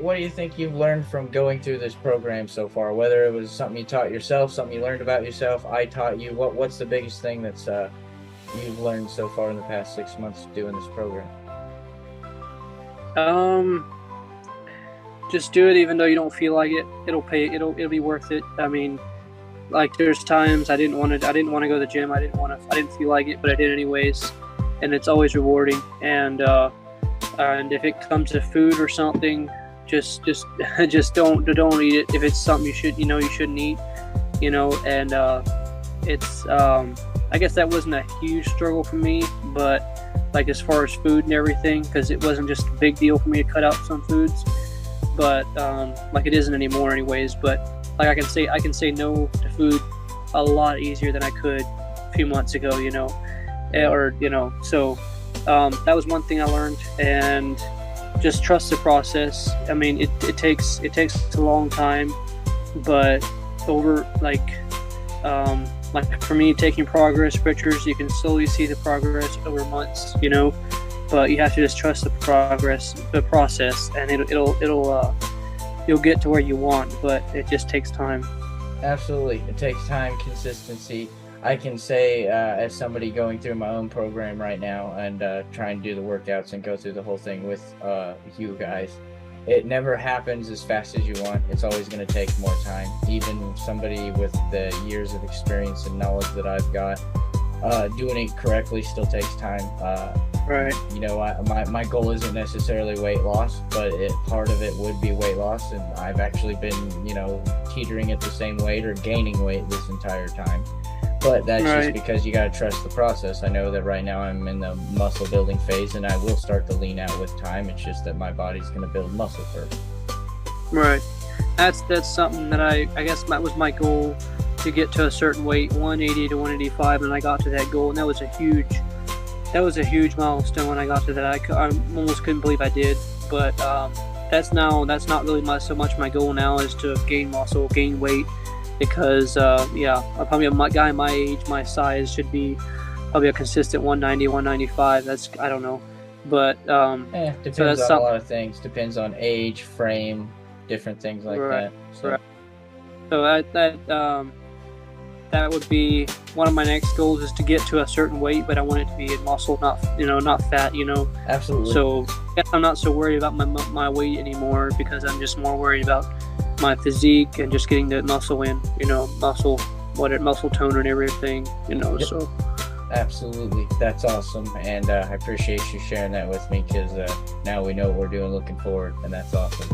What do you think you've learned from going through this program so far? Whether it was something you taught yourself, something you learned about yourself, I taught you. What's the biggest thing that's you've learned so far in the past 6 months doing this program? Um, just do it even though you don't feel like it. It'll pay. It'll be worth it. I mean, like there's times I didn't want to go to the gym. I didn't feel like it, but I did anyways, and it's always rewarding. And if it comes to food or something, just just don't eat it. If it's something you shouldn't eat, and it's I guess that wasn't a huge struggle for me, but like as far as food and everything, because it wasn't just a big deal for me to cut out some foods, but like it isn't anymore anyways. But like I can say no to food a lot easier than I could a few months ago, Yeah, or so that was one thing I learned. And just trust the process. I mean, it takes a long time, but over like for me, taking progress pictures, you can slowly see the progress over months, but you have to just trust the process, and you'll get to where you want, but it just takes time. absolutely. It takes time, consistency. I can say, as somebody going through my own program right now and trying to do the workouts and go through the whole thing with you guys, it never happens as fast as you want. It's always going to take more time. Even somebody with the years of experience and knowledge that I've got, doing it correctly still takes time. Right. My goal isn't necessarily weight loss, but part of it would be weight loss, and I've actually been, teetering at the same weight or gaining weight this entire time. But that's just Right. because you got to trust the process. I know that right now I'm in the muscle building phase, and I will start to lean out with time. It's just that my body's going to build muscle first. Right. That's something that I guess that was my goal, to get to a certain weight, 180 to 185, and I got to that goal, and that was a huge milestone when I got to that. I almost couldn't believe I did, but that's not really so much my goal now, is to gain muscle, gain weight, because yeah, probably a guy my age, my size should be probably a consistent 190, 195. That's, I don't know, but so Depends that's on a something. lot of things. Depends on age, frame, different things like Right. that. So Right. So that would be one of my next goals, is to get to a certain weight, but I want it to be in muscle, not fat. absolutely, So I guess I'm not so worried about my weight anymore, because I'm just more worried about my physique and just getting the muscle in, muscle tone and everything. yep, So absolutely. That's awesome, and I appreciate you sharing that with me because now we know what we're doing, looking forward, and that's awesome.